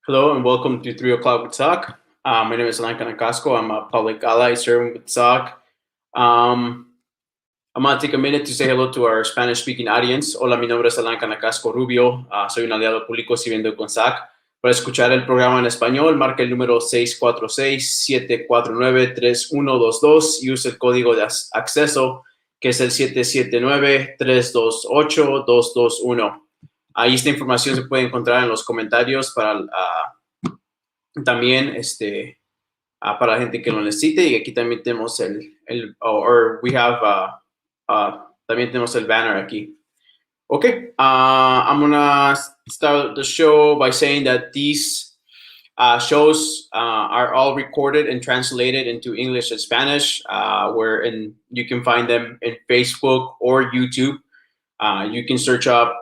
Hello and welcome to 3 o'clock with SOC. My name is Alan Canacasco. I'm a public ally serving with SOC. I'm going to take a minute to say hello to our Spanish-speaking audience. Hola, mi nombre es Alan Canacasco Rubio. Soy un aliado público sirviendo con SOC. Para escuchar el programa en español, marca el número 646-749-3122 y use el código de acceso, que es el 779-328-221. Ahí esta información se puede encontrar en los comentarios para también para la gente que lo necesite. Y aquí también tenemos también tenemos el banner aquí. Okay, I'm gonna start the show by saying that these shows are all recorded and translated into English and Spanish, you can find them in Facebook or YouTube. You can search up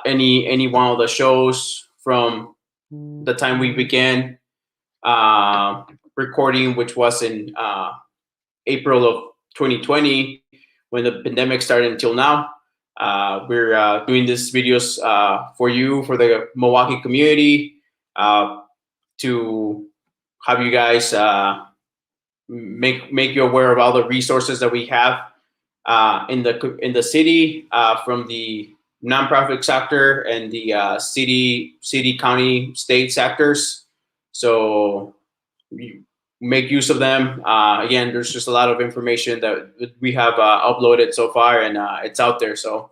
any one of the shows from the time we began recording, which was in April of 2020 when the pandemic started until now. We're doing these videos for you, for the Milwaukee community, to have you guys make you aware of all the resources that we have in the city, from the nonprofit sector and the city, county, state sectors. So make use of them. Again, there's just a lot of information that we have uploaded so far, and it's out there. So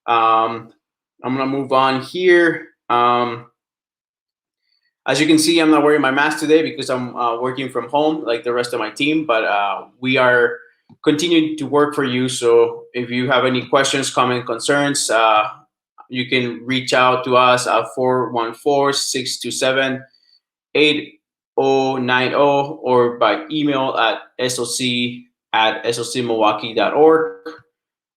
I'm gonna move on here. As you can see, I'm not wearing my mask today because I'm working from home like the rest of my team, but we are continuing to work for you. So if you have any questions, comments, concerns, you can reach out to us at 414-627-8090 or by email at soc@socmilwaukee.org.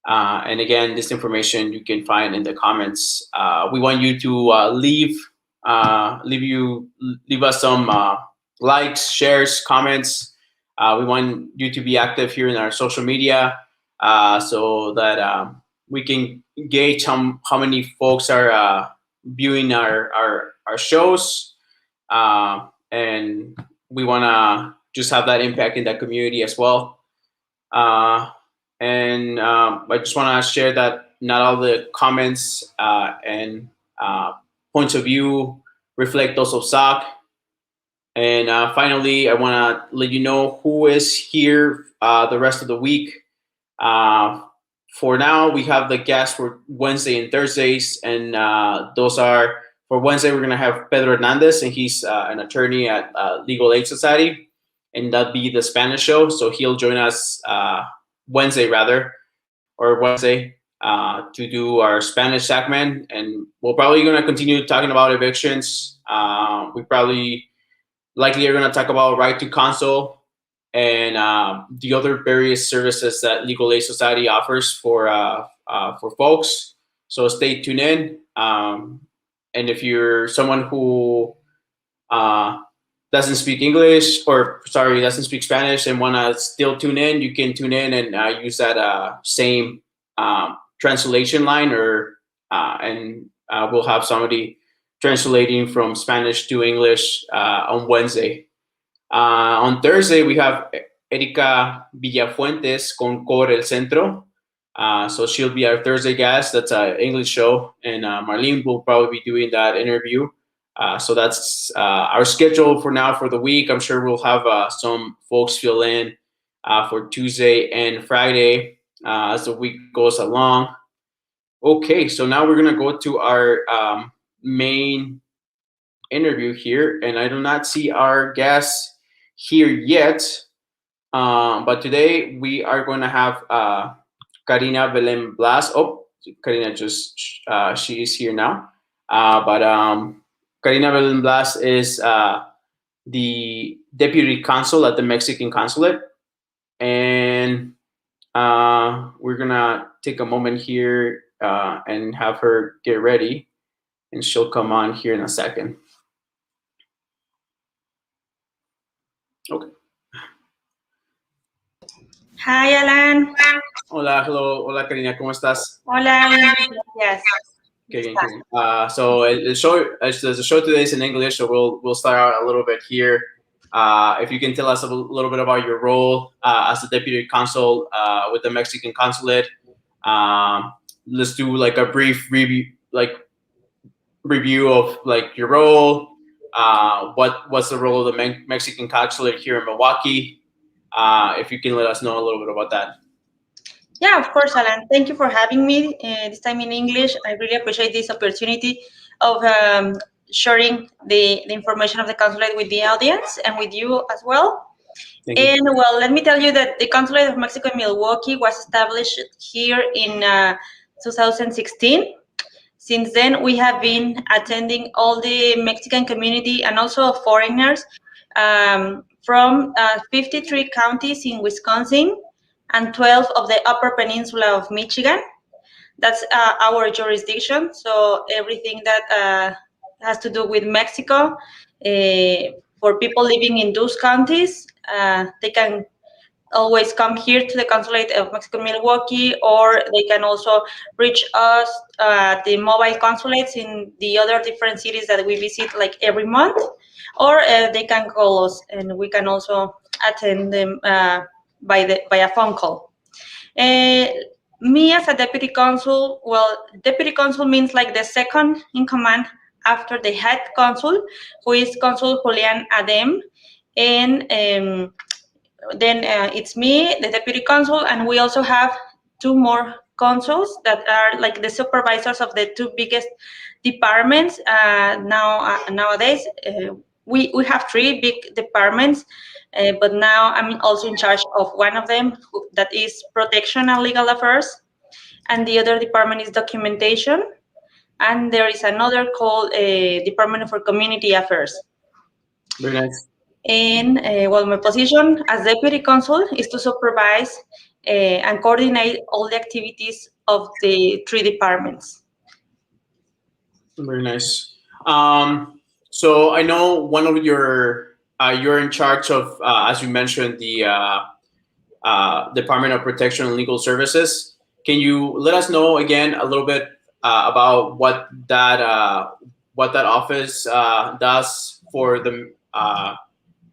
And again, this information you can find in the comments. We want you to leave us some likes, shares, comments. We want you to be active here in our social media, so that we can gauge how many folks are viewing our shows, and we want to just have that impact in that community as well. And I just want to share that not all the comments and points of view reflect those of SOC. And finally, I want to let you know who is here the rest of the week. For now, we have the guests for Wednesday and Thursdays, and those are, for Wednesday, we're going to have Pedro Hernandez, and he's an attorney at Legal Aid Society, and that'll be the Spanish show. So he'll join us Wednesday to do our Spanish segment, and we're probably going to continue talking about evictions. We likely are going to talk about right to Consul and the other various services that Legal Aid Society offers for folks. So stay tuned in. And if you're someone who doesn't speak Spanish and want to still tune in, you can tune in and use that same translation line, and we'll have somebody translating from Spanish to English on Wednesday. On Thursday, we have Erika Villafuentes con Core El Centro. So she'll be our Thursday guest. That's an English show, and Marlene will probably be doing that interview. So that's our schedule for now for the week. I'm sure we'll have some folks fill in for Tuesday and Friday as the week goes along. Okay, so now we're going to go to our main interview here, and I do not see our guests here yet, but today we are going to have Karina Belen Blas. Oh, Karina she is here now, but Karina Belen Blas is the deputy consul at the Mexican Consulate, and we're gonna take a moment here and have her get ready, and she'll come on here in a second. Okay. Hi, Alan. Hola, hello. Hola, Karina, ¿cómo estás? Hola, gracias. Okay. So the show today is in English, so we'll start out a little bit here. If you can tell us a little bit about your role as a deputy consul with the Mexican Consulate. Let's do like a brief review, of like your role. What's the role of the Mexican Consulate here in Milwaukee? If you can let us know a little bit about that. Yeah, of course, Alan. Thank you for having me this time in English. I really appreciate this opportunity of sharing the information of the consulate with the audience and with you as well. And well, let me tell you that the Consulate of Mexico in Milwaukee was established here in 2016. Since then, we have been attending all the Mexican community and also foreigners from 53 counties in Wisconsin and 12 of the Upper Peninsula of Michigan. That's our jurisdiction. So everything that has to do with Mexico, for people living in those counties, they can always come here to the Consulate of Mexico Milwaukee, or they can also reach us at the mobile consulates in the other different cities that we visit like every month, or they can call us and we can also attend them by a phone call. Me as a deputy consul, well, deputy consul means like the second in command after the head consul, who is Consul Julian Adem, and then it's me, the deputy consul, and we also have two more consuls that are like the supervisors of the two biggest departments. Nowadays, we have three big departments, but now I'm also in charge of one of them, that is protection and legal affairs, and the other department is documentation, and there is another called Department for Community Affairs. Very nice. And well, my position as deputy consul is to supervise and coordinate all the activities of the three departments. Very nice. So I know one of your you're in charge of, as you mentioned, the Department of Protection and Legal Services. Can you let us know again a little bit about what that office does for the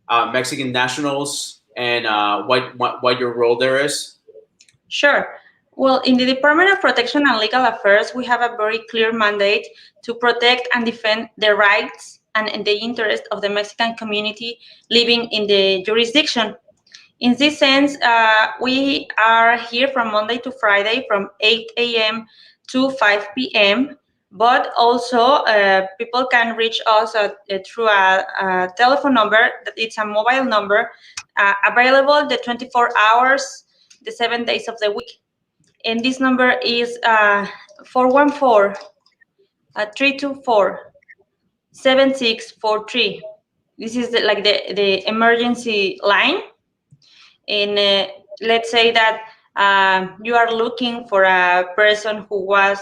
Mexican nationals, and what your role there is? Sure. Well, in the Department of Protection and Legal Affairs, we have a very clear mandate to protect and defend the rights and the interest of the Mexican community living in the jurisdiction. In this sense, we are here from Monday to Friday from 8 a.m. to 5 p.m., but also people can reach us through a telephone number. It's a mobile number available the 24 hours, the 7 days of the week. And this number is 414-324-7643. This is the emergency line. And let's say that you are looking for a person who was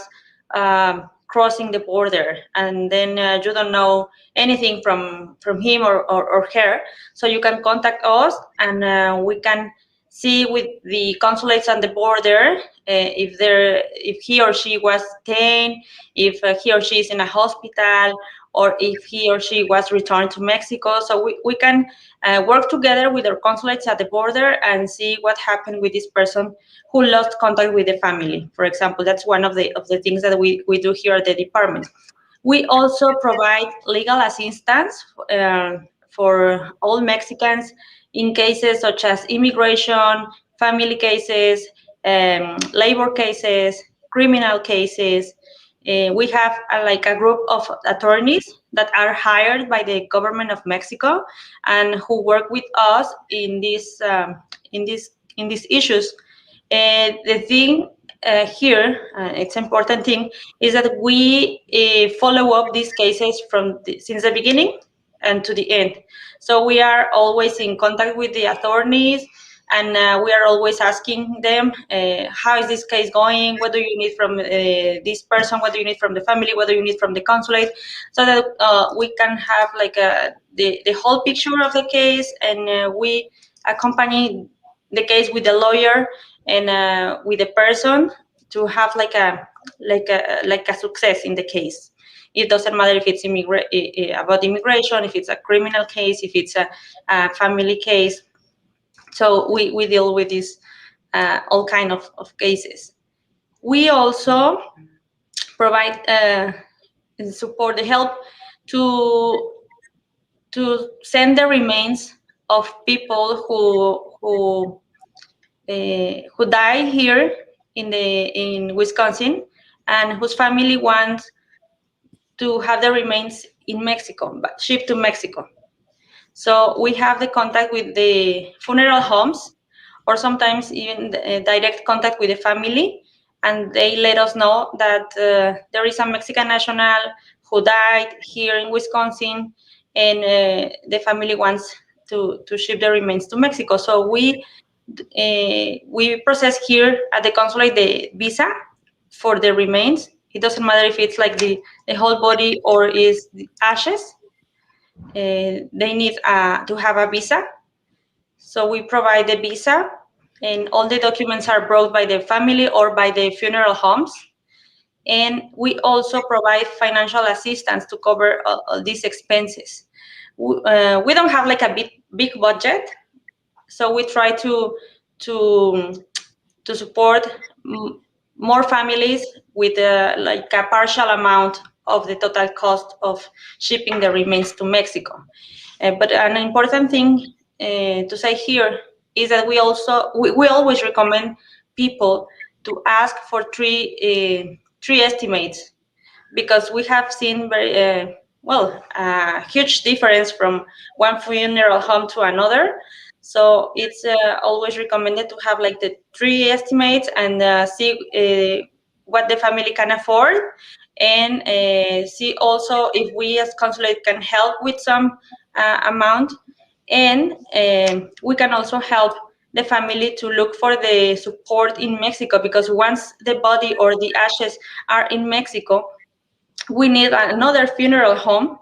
crossing the border, and then you don't know anything from him or her, so you can contact us, and we can see with the consulates on the border if he or she was detained, if he or she is in a hospital, or if he or she was returned to Mexico. So we can work together with our consulates at the border and see what happened with this person who lost contact with the family. For example, that's one of the things that we do here at the department. We also provide legal assistance for all Mexicans in cases such as immigration, family cases, labor cases, criminal cases. We have a group of attorneys that are hired by the government of Mexico and who work with us in these issues. The thing here, it's important thing, is that we follow up these cases since the beginning and to the end. So we are always in contact with the attorneys, and we are always asking them, how is this case going? What do you need from this person? What do you need from the family? What do you need from the consulate? So that we can have the whole picture of the case, and we accompany the case with the lawyer and with the person to have like a success in the case. It doesn't matter if it's about immigration, if it's a criminal case, if it's a family case. So we deal with this all kind of cases. We also provide support, the help to send the remains of people who die here in Wisconsin and whose family wants to have the remains in Mexico, but shipped to Mexico. So we have the contact with the funeral homes, or sometimes even direct contact with the family, and they let us know that there is a Mexican national who died here in Wisconsin, and the family wants to ship the remains to Mexico. So we process here at the consulate the visa for the remains. It doesn't matter if it's like the whole body or is the ashes. They need to have a visa. So we provide the visa, and all the documents are brought by the family or by the funeral homes. And we also provide financial assistance to cover all these expenses. We don't have like a big budget, so we try to support more families with like a partial amount of the total cost of shipping the remains to Mexico. But an important thing to say here is that we always recommend people to ask for three estimates, because we have seen very huge difference from one funeral home to another. So it's always recommended to have like the three estimates and see what the family can afford, and see also if we as consulate can help with some amount. And we can also help the family to look for the support in Mexico, because once the body or the ashes are in Mexico, we need another funeral home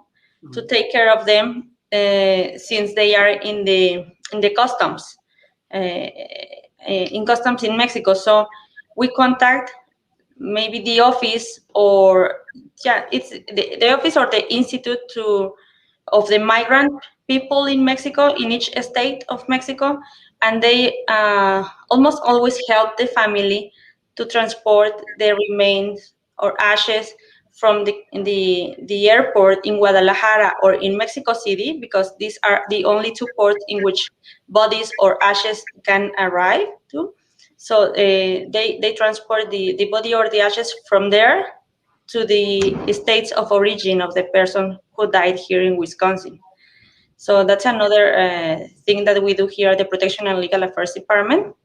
to take care of them, since they are in the customs in customs in Mexico. So we contact maybe the office, or it's the office or the institute of the migrant people in Mexico, in each state of Mexico, and they almost always help the family to transport the remains or ashes from the airport in Guadalajara or in Mexico City, because these are the only two ports in which bodies or ashes can arrive to. So they transport the body or the ashes from there to the states of origin of the person who died here in Wisconsin. So that's another thing that we do here at the Protection and Legal Affairs Department.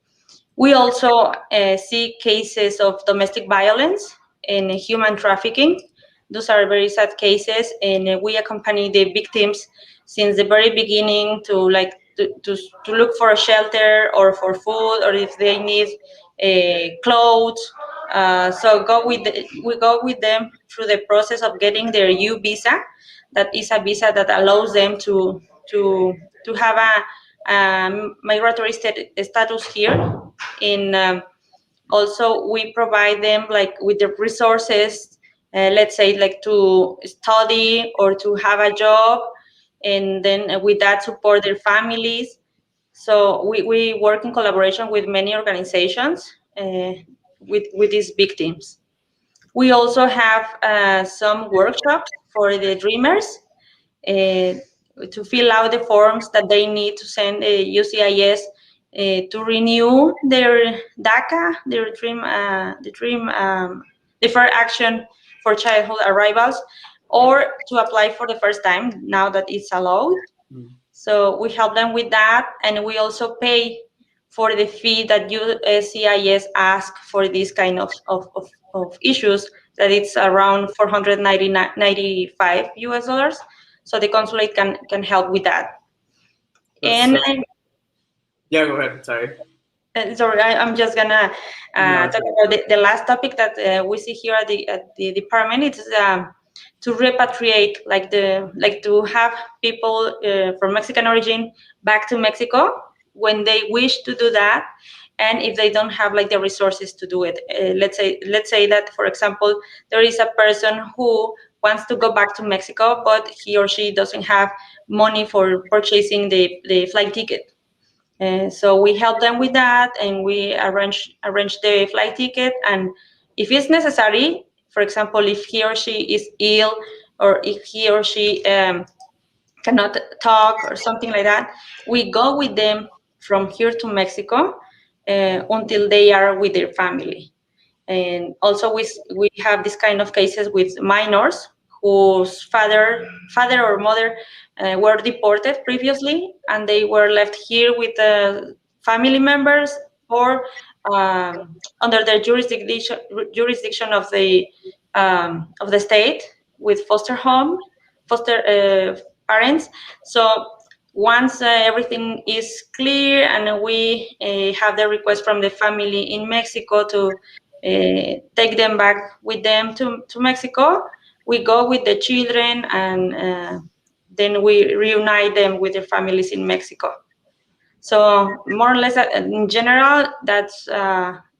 We also see cases of domestic violence and human trafficking. Those are very sad cases, and we accompany the victims since the very beginning to look for a shelter or for food, or if they need clothes. So we go with them through the process of getting their U visa. That is a visa that allows them to have a migratory status here. Also, we provide them like with the resources, let's say like to study or to have a job, and then with that support their families. So we work in collaboration with many organizations with these victims. We also have some workshops for the dreamers to fill out the forms that they need to send UCIS to renew their DACA, their deferred action for childhood arrivals, or to apply for the first time now that it's allowed. So we help them with that, and we also pay for the fee that USCIS asks for this kind of issues, that it's around $495 US. So the consulate can help with that. Yeah, go ahead. Sorry. Sorry, I'm just gonna talk about the last topic that we see here at the department. It's to repatriate, to have people from Mexican origin back to Mexico when they wish to do that. and if they don't have like the resources to do it. Let's say that, for example, there is a person who wants to go back to Mexico, but he or she doesn't have money for purchasing the flight ticket. So we help them with that, and we arrange the flight ticket. And if it's necessary, for example, if he or she is ill, or if he or she cannot talk or something like that, we go with them from here to Mexico until they are with their family. And also we have this kind of cases with minors whose father or mother were deported previously, and they were left here with family members, or under the jurisdiction of the state, with foster parents. So once everything is clear and we have the request from the family in Mexico to take them back with them to Mexico, we go with the children, and then we reunite them with their families in Mexico. So more or less, in general, that's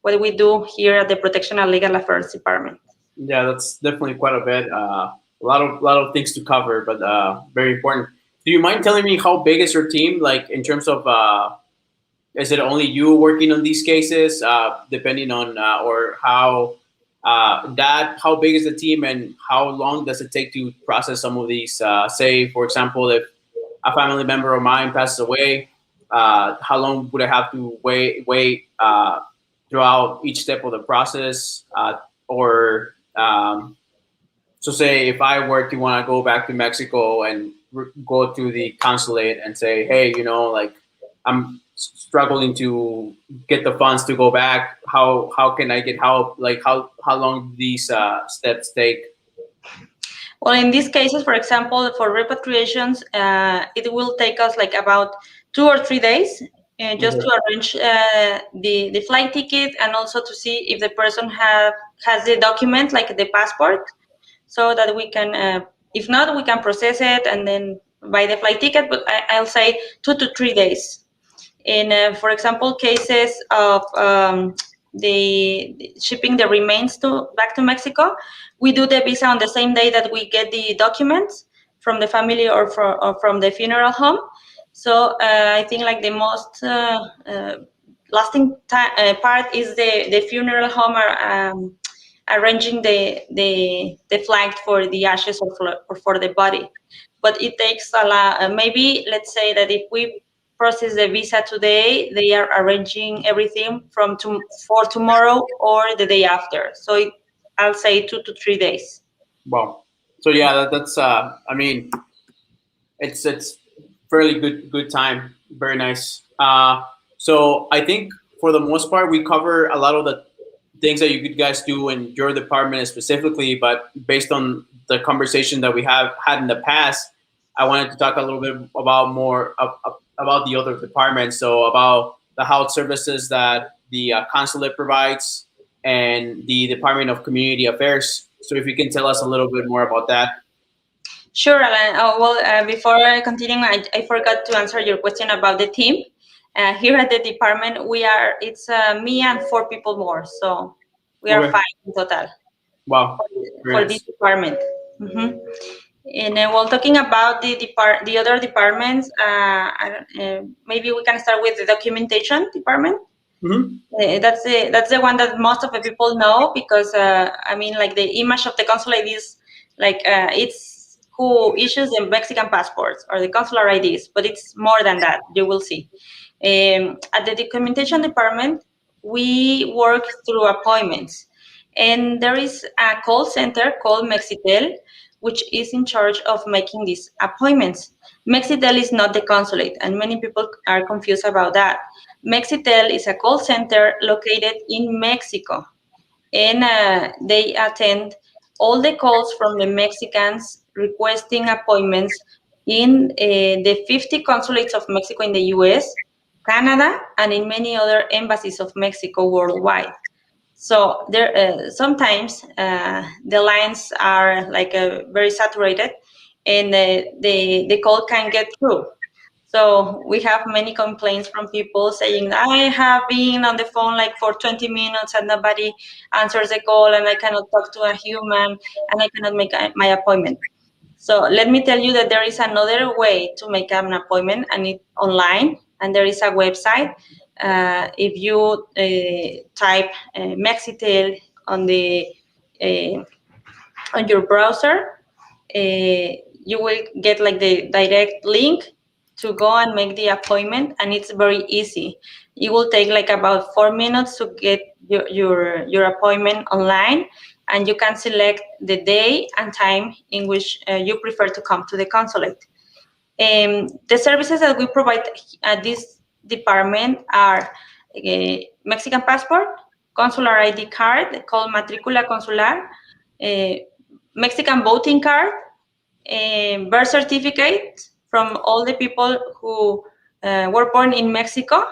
what we do here at the Protection and Legal Affairs Department. Yeah, that's definitely quite a bit. A lot of things to cover, but very important. Do you mind telling me how big is your team? Like in terms of, is it only you working on these cases? Depending on or how how big is the team, and how long does it take to process some of these? Say, for example, if a family member of mine passes away, how long would I have to wait throughout each step of the process? Or so say if I were to want to go back to Mexico and go to the consulate and say, hey, like I'm struggling to get the funds to go back. How can I get help? Like how long do these steps take? Well, in these cases, for example, for repatriations, it will take us like about 2 or 3 days just to arrange the flight ticket, and also to see if the person has the document, like the passport, so that we can, if not, we can process it and then buy the flight ticket. But I'll say 2 to 3 days. In, for example, cases of the shipping the remains back to Mexico, we do the visa on the same day that we get the documents from the family or from the funeral home. So I think like the most lasting part is the funeral home arranging the flight for the ashes or for the body. But it takes a lot. Maybe let's say that if we process the visa today, they are arranging everything for tomorrow or the day after. So I'll say 2 to 3 days. Wow. So yeah, that's I mean, it's fairly good time. Very nice. So I think for the most part we cover a lot of the things that you guys do in your department specifically, but based on the conversation that we have had in the past, I wanted to talk a little bit about more about the other departments. So about the health services that the consulate provides and the Department of Community Affairs. So if you can tell us a little bit more about that. Sure, Alan. Before I continue, I forgot to answer your question about the team. Here at the department, it's me and 4 people more. So we are 5 in total. Wow. For this department. Mm-hmm. And while talking about the other departments, maybe we can start with the documentation department. Mm-hmm. That's the one that most of the people know, because I mean, like the image of the consulate is like it's who issues the Mexican passports or the consular IDs, but it's more than that. You will see. At the documentation department, we work through appointments, and there is a call center called Mexitel, which is in charge of making these appointments. Mexitel is not the consulate, and many people are confused about that. Mexitel is a call center located in Mexico, and they attend all the calls from the Mexicans requesting appointments in the 50 consulates of Mexico in the US, Canada, and in many other embassies of Mexico worldwide. So there sometimes the lines are like very saturated, and the call can get through. So we have many complaints from people saying, I have been on the phone like for 20 minutes and nobody answers the call, and I cannot talk to a human, and I cannot make my appointment. So let me tell you that there is another way to make an appointment, and it's online, and there is a website. If you type Mexitel on the on your browser, you will get like the direct link to go and make the appointment, and it's very easy. It will take like about 4 minutes to get your appointment online, and you can select the day and time in which you prefer to come to the consulate. The services that we provide at this department are Mexican passport, consular ID card called Matrícula Consular, Mexican voting card, birth certificate from all the people who were born in Mexico.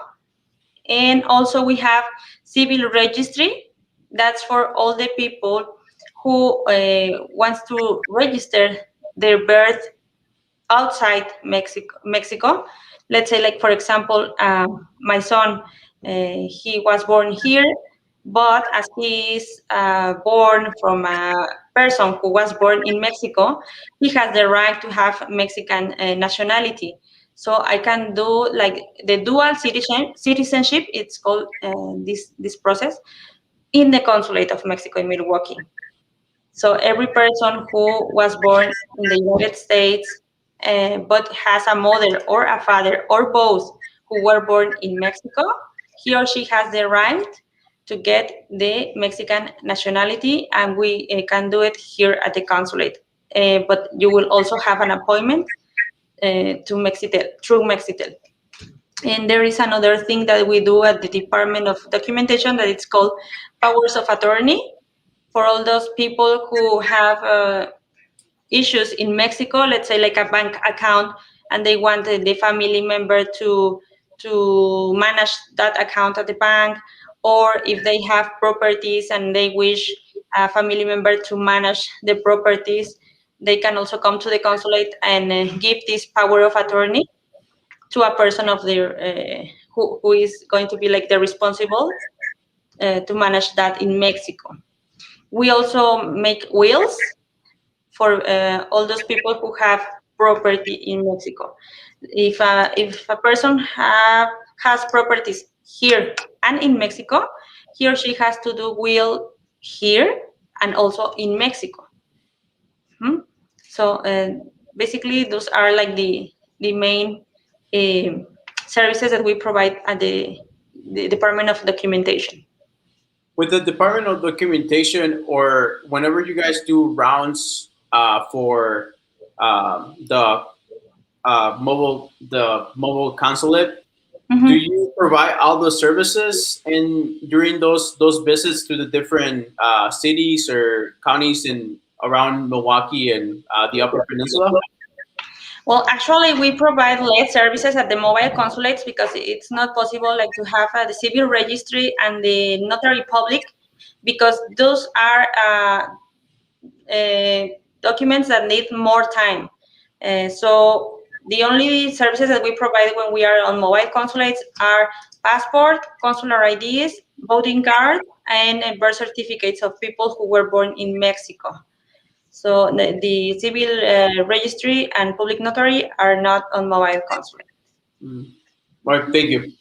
And also we have civil registry. That's for all the people who wants to register their birth outside Mexico. Let's say, like, for example, my son, he was born here, but as he is born from a person who was born in Mexico, he has the right to have Mexican nationality. So I can do like the dual citizenship. It's called this process in the Consulate of Mexico in Milwaukee. So every person who was born in the United States, but has a mother or a father or both who were born in Mexico, he or she has the right to get the Mexican nationality, and we can do it here at the consulate. But you will also have an appointment to Mexitel, through Mexitel. And there is another thing that we do at the Department of Documentation that it's called powers of attorney. For all those people who have issues in Mexico, let's say like a bank account, and they want the family member to manage that account at the bank, or if they have properties and they wish a family member to manage the properties, they can also come to the consulate and give this power of attorney to a person of their who is going to be like the responsible to manage that in Mexico. We also make wills for all those people who have property in Mexico. If a person has properties here and in Mexico, he or she has to do will here and also in Mexico. So basically, those are like the main services that we provide at the Department of Documentation. With the Department of Documentation, or whenever you guys do rounds for the mobile consulate, do you provide all the services and during those visits to the different cities or counties in around Milwaukee and the Upper Peninsula? Well, actually, we provide less services at the mobile consulates because it's not possible like to have the civil registry and the notary public, because those are documents that need more time. So the only services that we provide when we are on mobile consulates are passport, consular IDs, voting card, and birth certificates of people who were born in Mexico. So the civil registry and public notary are not on mobile consulate. Right, thank you.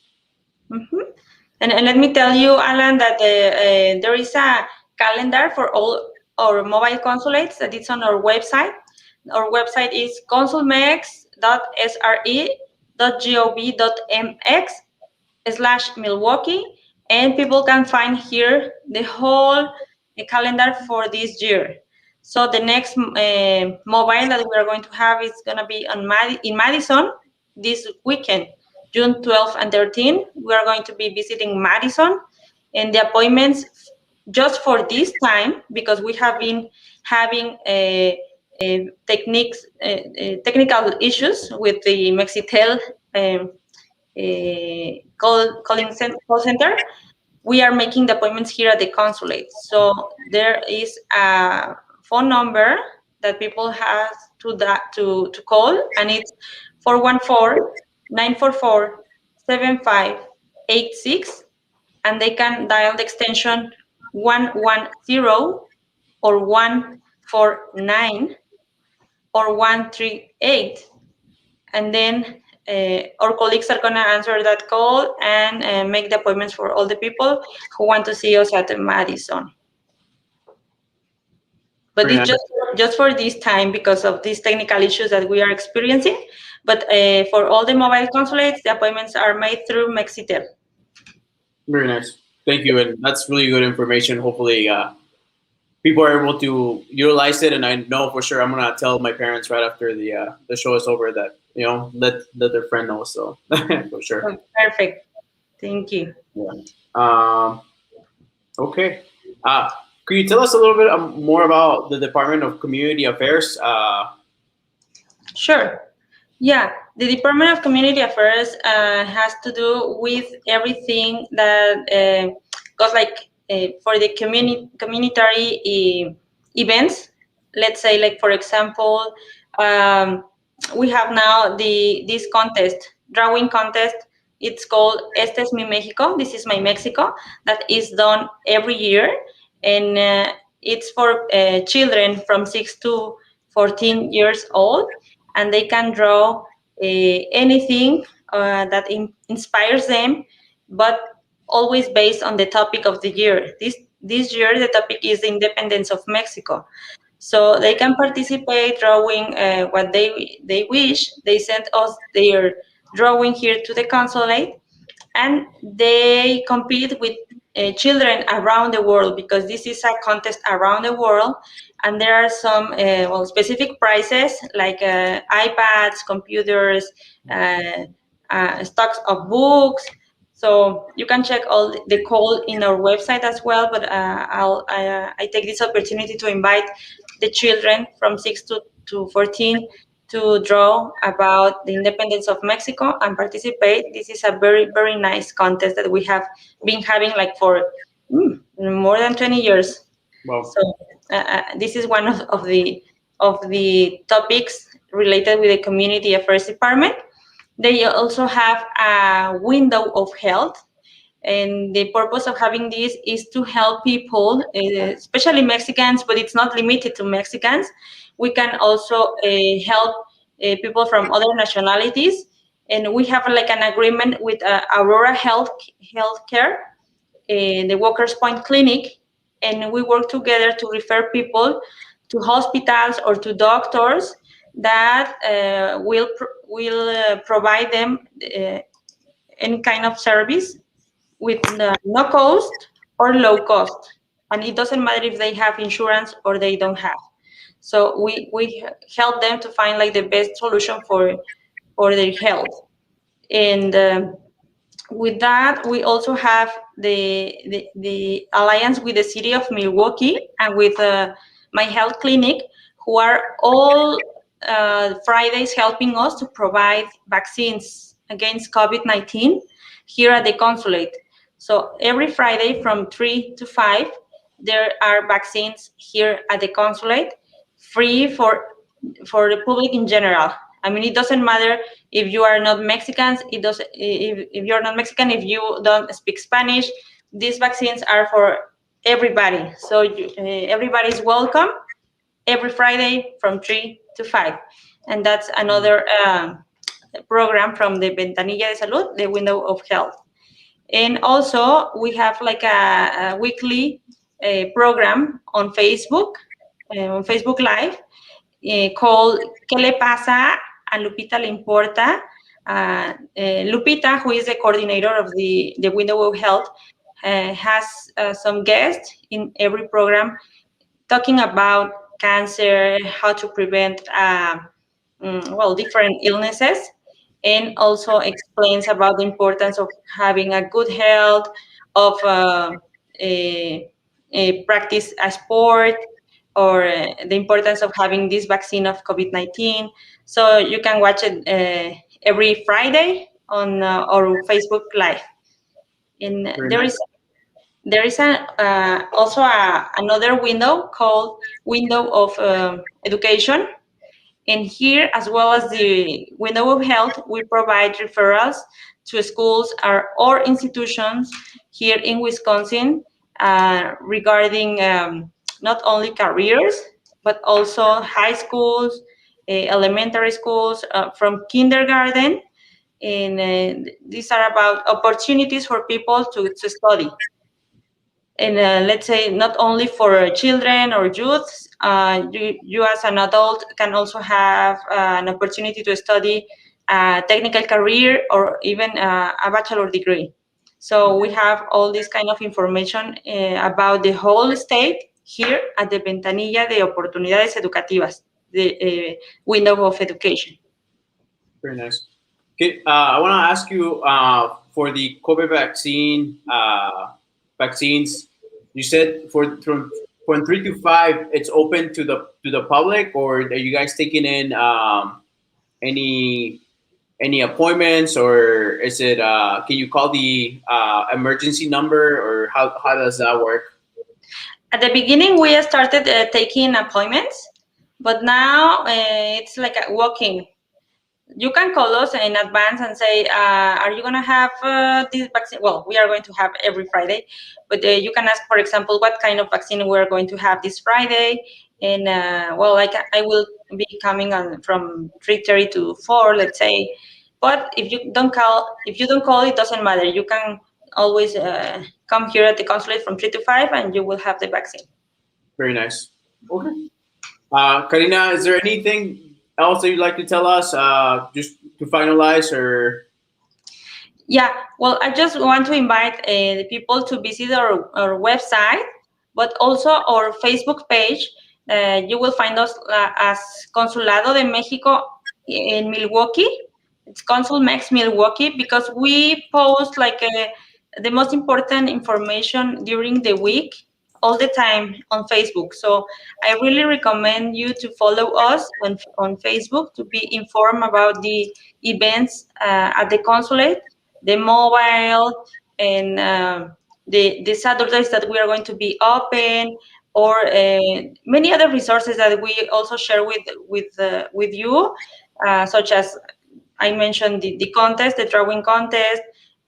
And let me tell you, Alan, that there is a calendar for all our mobile consulates that it's on our website. Our website is consulmex.sre.gov.mx/Milwaukee, and people can find here the whole calendar for this year. So the next mobile that we are going to have is going to be in Madison this weekend, June 12 and 13. We are going to be visiting Madison, and the appointments just for this time, because we have been having technical issues with the Mexitel call center. We are making the appointments here at the consulate. So there is a phone number that people have to call, and it's 944-7586, and they can dial the extension 110 or 149 or 138, and then our colleagues are going to answer that call and make the appointments for all the people who want to see us at the Madison. But it's just for this time because of these technical issues that we are experiencing. But for all the mobile consulates, the appointments are made through Mexitel. Very nice. Thank you. And that's really good information. Hopefully, people are able to utilize it. And I know for sure I'm going to tell my parents right after the show is over that, let their friend know. So for sure. Oh, perfect. Thank you. Yeah. Okay. Could you tell us a little bit more about the Department of Community Affairs? Sure. Yeah, the Department of Community Affairs has to do with everything that goes for the communitary events. Let's say, like for example, we have now this drawing contest. It's called Este es mi México. This is my Mexico. That is done every year, and it's for children from 6 to 14 years old, and they can draw anything that inspires them, but always based on the topic of the year. This year, the topic is the independence of Mexico. So they can participate drawing what they wish. They send us their drawing here to the consulate, and they compete with children around the world, because this is a contest around the world, and there are some specific prizes like iPads, computers, stocks of books. So you can check all the call in our website as well, but I take this opportunity to invite the children from 6 to 14 to draw about the independence of Mexico and participate. This is a very, very nice contest that we have been having for more than 20 years. Wow. So this is one of the topics related with the Community Affairs Department. They also have a window of health, and the purpose of having this is to help people, especially Mexicans, but it's not limited to Mexicans. We can also help people from other nationalities, and we have an agreement with Aurora Healthcare, the Walker's Point Clinic, and we work together to refer people to hospitals or to doctors that will provide them any kind of service with no cost or low cost, and it doesn't matter if they have insurance or they don't have. So we help them to find the best solution for their health. And with that, we also have the alliance with the city of Milwaukee and with My Health Clinic, who are all Fridays helping us to provide vaccines against COVID-19 here at the consulate. So every Friday from 3 to 5, there are vaccines here at the consulate, free for the public in general. I mean, it doesn't matter if you are not Mexicans. If you're not Mexican, if you don't speak Spanish, these vaccines are for everybody. So everybody is welcome every Friday from 3 to 5. And that's another program from the Ventanilla de Salud, the Window of Health. And also, we have a weekly program on Facebook Live, called ¿Qué le pasa a Lupita le importa? Lupita, who is the coordinator of the Window of Health, has some guests in every program talking about cancer, how to prevent different illnesses, and also explains about the importance of having a good health, of practice a sport, or the importance of having this vaccine of COVID-19. So you can watch it every Friday on our Facebook Live. And there is also another window called Window of Education. And here, as well as the window of health, we provide referrals to schools or institutions here in Wisconsin regarding not only careers, but also high schools, elementary schools, from kindergarten. And these are about opportunities for people to study. And let's say not only for children or youth, you as an adult can also have an opportunity to study a technical career or even a bachelor degree. So we have all this kind of information about the whole state here at the Ventanilla de Oportunidades Educativas, the window of education. Very nice. Okay, I want to ask you for the COVID vaccines. You said from 3 to 5, it's open to the public, or are you guys taking in any appointments, or is it? Can you call the emergency number, or how does that work? At the beginning, we started taking appointments, but now it's like a walk-in. You can call us in advance and say, are you going to have this vaccine? Well, we are going to have every Friday, but you can ask, for example, what kind of vaccine we're going to have this Friday. And well, I will be coming on from 3:30 to 4, let's say. But if you don't call, it doesn't matter. You can always come here at the consulate from 3 to 5, and you will have the vaccine. Very nice. Okay. Karina, is there anything else that you'd like to tell us, just to finalize, or? Yeah, well, I just want to invite the people to visit our website, but also our Facebook page. You will find us as Consulado de México in Milwaukee. It's Consul Mex Milwaukee, because we post like the most important information during the week, all the time on Facebook. So I really recommend you to follow us on Facebook to be informed about the events at the consulate, the mobile, and the Saturdays that we are going to be open, or many other resources that we also share with you, such as I mentioned the contest, the drawing contest,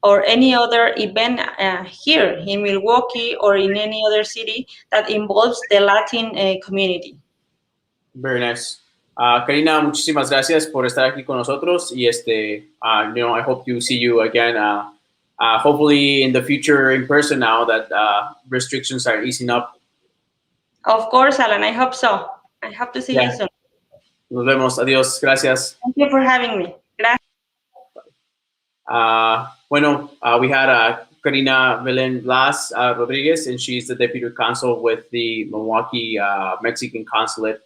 or any other event here in Milwaukee or in any other city that involves the Latin community. Very nice. Karina, muchísimas gracias por estar aquí con nosotros, y I hope to see you again, hopefully in the future in person, now that restrictions are easing up. Of course, Alan, I hope so. I hope to see you soon. Nos vemos. Adiós. Gracias. Thank you for having me. Gracias. We had Karina Belen Blas Rodríguez, and she's the Deputy Consul with the Milwaukee Mexican Consulate.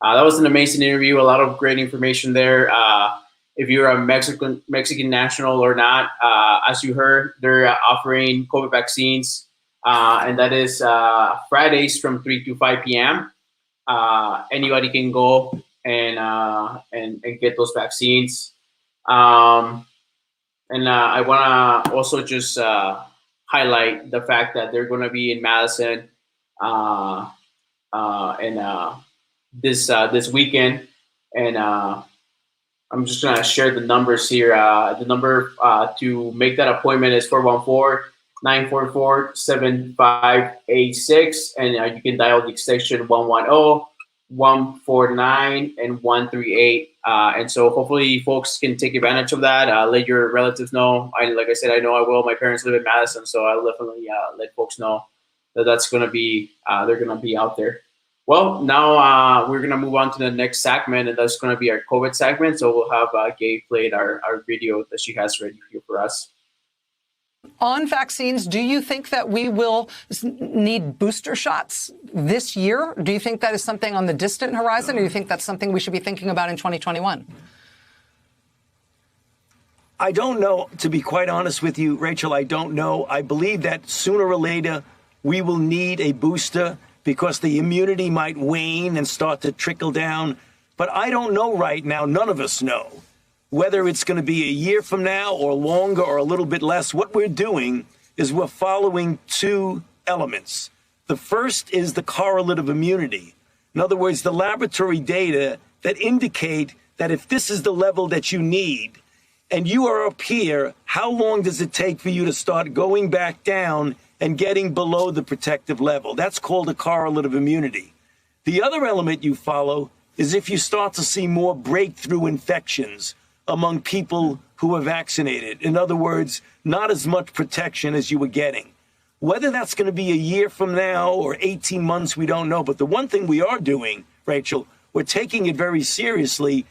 That was an amazing interview. A lot of great information there. If you're a Mexican national or not, as you heard, they're offering COVID vaccines, and that is Fridays from 3 to 5 p.m. Anybody can go and get those vaccines. And I want to also just highlight the fact that they're going to be in Madison this weekend. And I'm just going to share the numbers here. The number to make that appointment is 414-944-7586. And you can dial the extension 110, 149, and 138. And so hopefully folks can take advantage of that. Let your relatives know. Like I said, I know I will. My parents live in Madison, so I'll definitely let folks know that that's going to be, they're going to be out there. Well, now we're going to move on to the next segment, and that's going to be our COVID segment. So we'll have Gabe played our video that she has ready here for us. On vaccines, do you think that we will need booster shots this year? Do you think that is something on the distant horizon, or do you think that's something we should be thinking about in 2021? I don't know, to be quite honest with you, Rachel, I don't know. I believe that sooner or later we will need a booster because the immunity might wane and start to trickle down. But I don't know right now. None of us know. Whether it's going to be a year from now or longer or a little bit less, what we're doing is we're following two elements. The first is the correlate of immunity. In other words, the laboratory data that indicate that if this is the level that you need and you are up here, how long does it take for you to start going back down and getting below the protective level? That's called a correlative immunity. The other element you follow is if you start to see more breakthrough infections among people who are vaccinated. In other words, not as much protection as you were getting. Whether that's going to be a year from now or 18 months, we don't know. But the one thing we are doing, Rachel, we're taking it very seriously,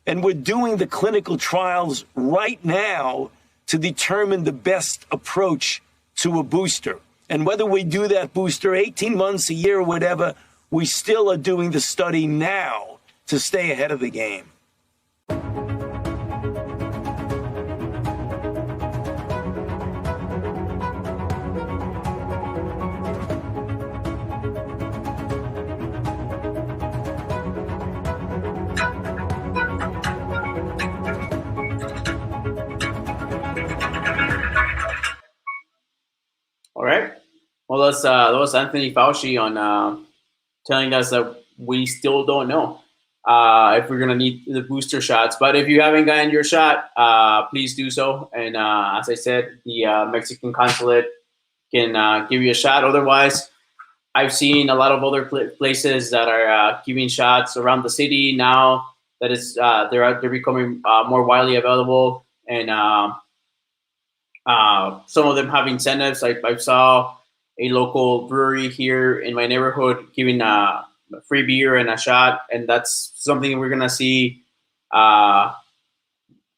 and we're doing the clinical trials right now to determine the best approach to a booster. And whether we do that booster 18 months, a year, or whatever, we still are doing the study now to stay ahead of the game. All right. Well, that was Anthony Fauci on telling us that we still don't know if we're going to need the booster shots. But if you haven't gotten your shot, please do so. And as I said, the Mexican Consulate can give you a shot. Otherwise, I've seen a lot of other places that are giving shots around the city now that is they're becoming more widely available. And some of them have incentives. I saw a local brewery here in my neighborhood giving free beer and a shot, and that's something we're gonna see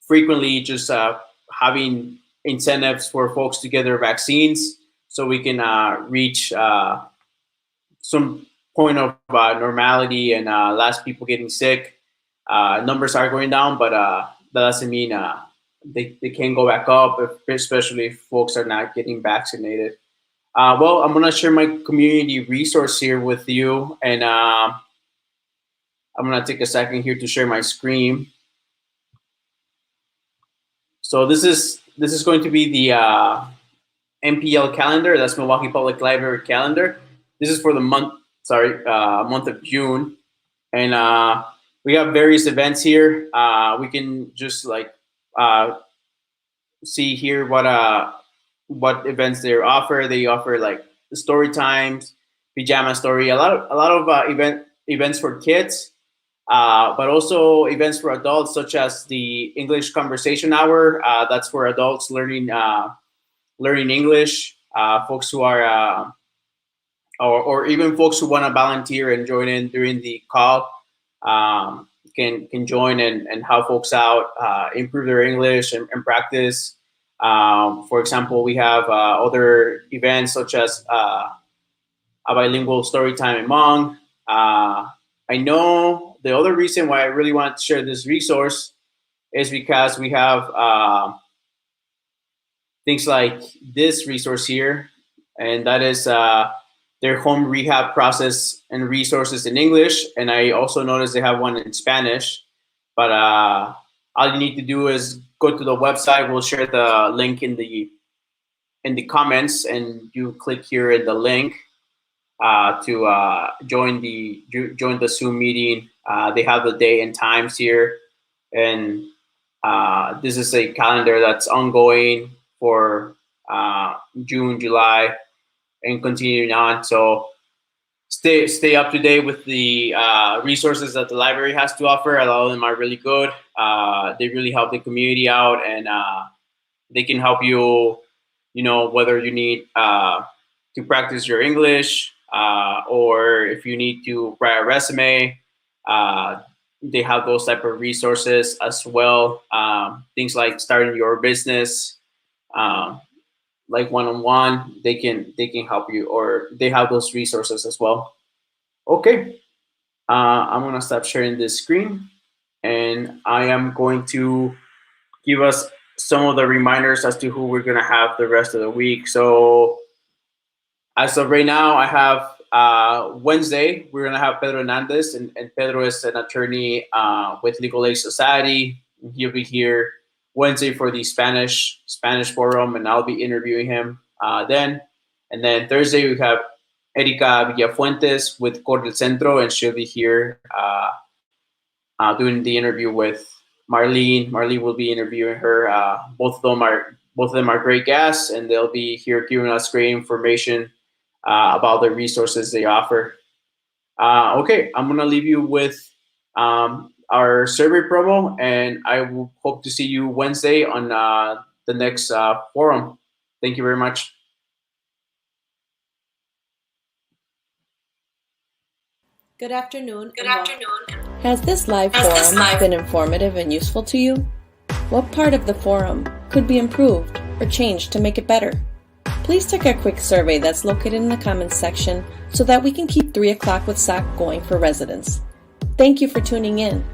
frequently. Just having incentives for folks to get their vaccines, so we can reach some point of normality and less people getting sick. Numbers are going down, but that doesn't mean they can go back up, especially if folks are not getting vaccinated. Well, I'm going to share my community resource here with you, and I'm going to take a second here to share my screen. So this is going to be the MPL calendar. That's Milwaukee Public Library calendar. This is for the month of June, and we have various events here. We can just see here what events they offer. They offer like the story times, pajama story, a lot of events for kids, but also events for adults, such as the English Conversation Hour. That's for adults learning English. Folks who are or even folks who want to volunteer and join in during the call can join and help folks out, improve their English and practice. For example, we have other events such as a bilingual story time in Hmong. I know the other reason why I really want to share this resource is because we have things like this resource here, and that is their home rehab process and resources in English. And I also noticed they have one in Spanish, but all you need to do is go to the website. We'll share the link in the comments, and you click here in the link to join the Zoom meeting. They have the day and times here, and this is a calendar that's ongoing for June, July, and continuing on. So stay up to date with the resources that the library has to offer. A lot of them are really good. They really help the community out, and they can help you, whether you need to practice your English or if you need to write a resume. They have those type of resources as well. Things like starting your business, like one-on-one, they can help you, or they have those resources as well. Okay, I'm gonna stop sharing this screen, and I am going to give us some of the reminders as to who we're gonna have the rest of the week. So as of right now, I have Wednesday, we're gonna have Pedro Hernandez, and Pedro is an attorney with Legal Aid Society. He'll be here Wednesday for the Spanish forum, and I'll be interviewing him then. And then Thursday we have Erika Villafuentes with Cor del Centro, and she'll be here doing the interview with Marlene. Marlene will be interviewing her. Both of them are great guests, and they'll be here giving us great information about the resources they offer. Okay, I'm gonna leave you with our survey promo, and I will hope to see you Wednesday on the next forum. Thank you very much. Good afternoon. Has this live forum been informative and useful to you? What part of the forum could be improved or changed to make it better? Please take a quick survey that's located in the comments section so that we can keep 3 o'clock with SOC going for residents. Thank you for tuning in.